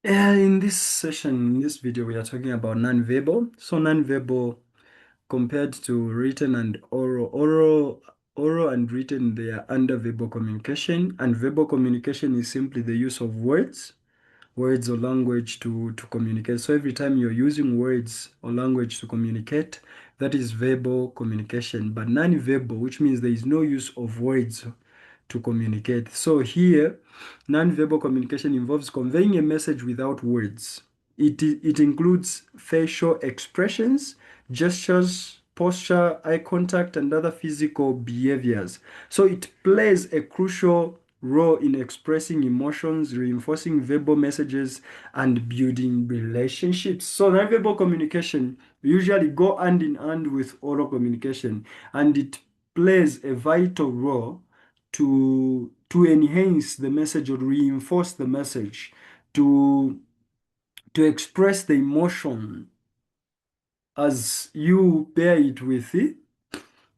In this session, in this video, we are talking about non-verbal. So non-verbal compared to written and oral. Oral and written, they are under verbal communication. And verbal communication is simply the use of words or language to communicate. So every time you're using words or language to communicate, that is verbal communication. But non-verbal, which means there is no use of words to communicate. So here, non-verbal communication involves conveying a message without words. It includes facial expressions, gestures, posture, eye contact, and other physical behaviors. So it plays a crucial role in expressing emotions, reinforcing verbal messages, and building relationships. So non-verbal communication usually go hand in hand with oral communication, and it plays a vital role to enhance the message or reinforce the message, to to express the emotion as you pair it with the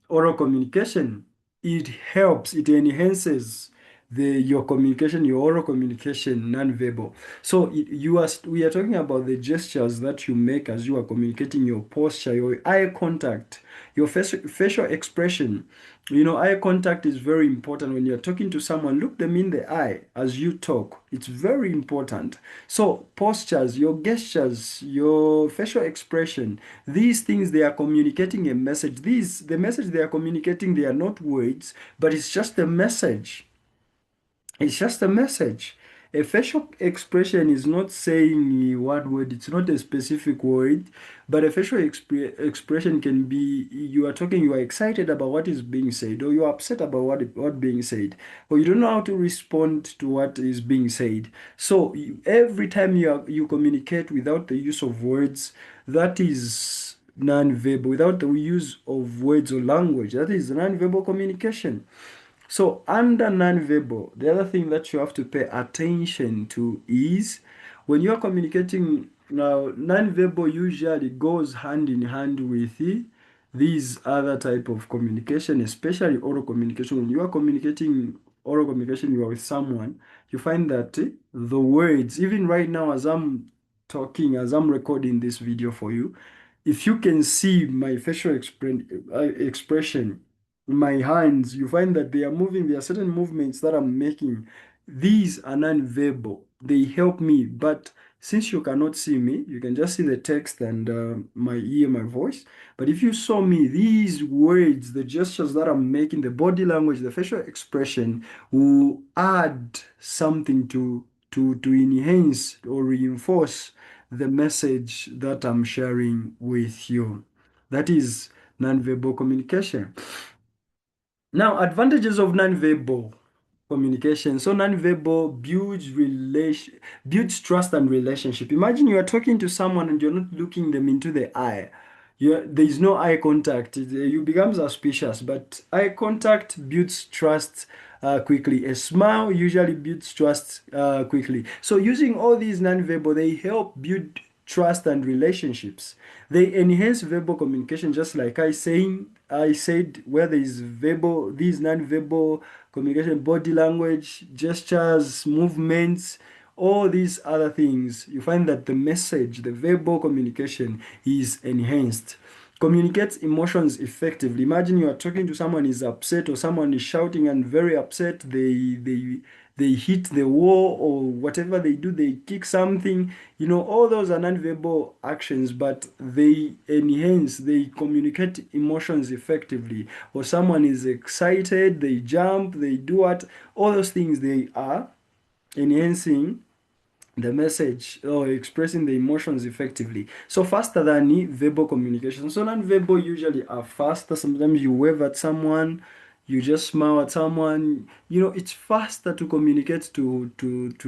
oral communication. It helps, it enhances your communication, your oral communication, non-verbal. So we are talking about the gestures that you make as you are communicating, your posture, your eye contact, your facial expression. Eye contact is very important when you're talking to someone. Look them in the eye as you talk. It's very important. So postures, your gestures, your facial expression, these things, they are communicating a message. The message they are communicating, they are not words, but it's just a message. It's just a message. A facial expression is not saying one word, it's not a specific word, but a facial expression can be you are talking, you are excited about what is being said, or you are upset about what being said, or you don't know how to respond to what is being said. So every time you communicate without the use of words, that is non-verbal, without the use of words or language, that is non-verbal communication. So under nonverbal, the other thing that you have to pay attention to is when you are communicating. Now, nonverbal usually goes hand in hand with these other type of communication, especially oral communication. When you are communicating oral communication, you are with someone, you find that the words, even right now as I'm talking, as I'm recording this video for you, if you can see my facial expression, my hands, you find that they are moving. There are certain movements that I'm making. These are non-verbal. They help me. But since you cannot see me, you can just see the text and my ear, my voice. But if you saw me, these words, the gestures that I'm making, the body language, the facial expression will add something to enhance or reinforce the message that I'm sharing with you. That is nonverbal communication. Now, advantages of nonverbal communication. So nonverbal builds trust and relationship. Imagine you are talking to someone and you're not looking them into the eye. There is no eye contact. You become suspicious, but eye contact builds trust quickly. A smile usually builds trust quickly. So using all these nonverbal, they help build trust and relationships. They enhance verbal communication, just like I said, where there is verbal, these non-verbal communication, body language, gestures, movements, all these other things, you find that the message, the verbal communication is enhanced. Communicates emotions effectively. Imagine you are talking to someone is upset or someone is shouting and very upset. They hit the wall or whatever they do, they kick something. All those are non-verbal actions, but they enhance, they communicate emotions effectively. Or someone is excited, they jump, they do what, all those things, they are enhancing the message or expressing the emotions effectively. So faster than verbal communication. So non-verbal usually are faster. Sometimes you wave at someone, you just smile at someone. It's faster to communicate to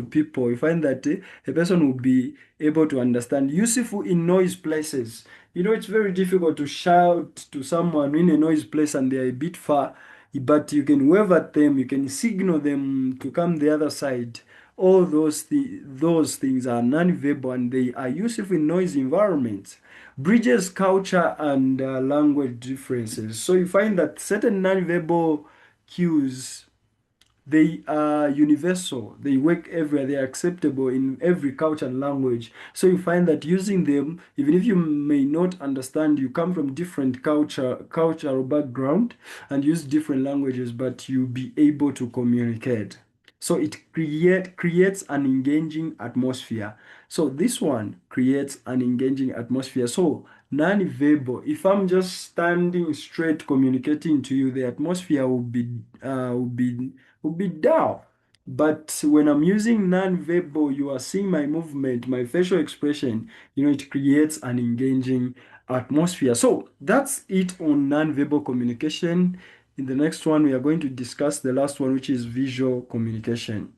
people. You find that a person will be able to understand. Useful in noise places. It's very difficult to shout to someone in a noise place and they are a bit far, but you can wave at them, you can signal them to come the other side. All those things are non-verbal and they are useful in noisy environments. Bridges culture and language differences. So you find that certain non-verbal cues they are universal. They work everywhere. They are acceptable in every culture and language. So you find that using them, even if you may not understand, you come from different cultural background and use different languages, but you be able to communicate. So it creates an engaging atmosphere. So this one creates an engaging atmosphere. So non-verbal, if I'm just standing straight communicating to you, the atmosphere will be dull. But when I'm using non-verbal, you are seeing my movement, my facial expression, it creates an engaging atmosphere. So that's it on non-verbal communication. In the next one, we are going to discuss the last one, which is visual communication.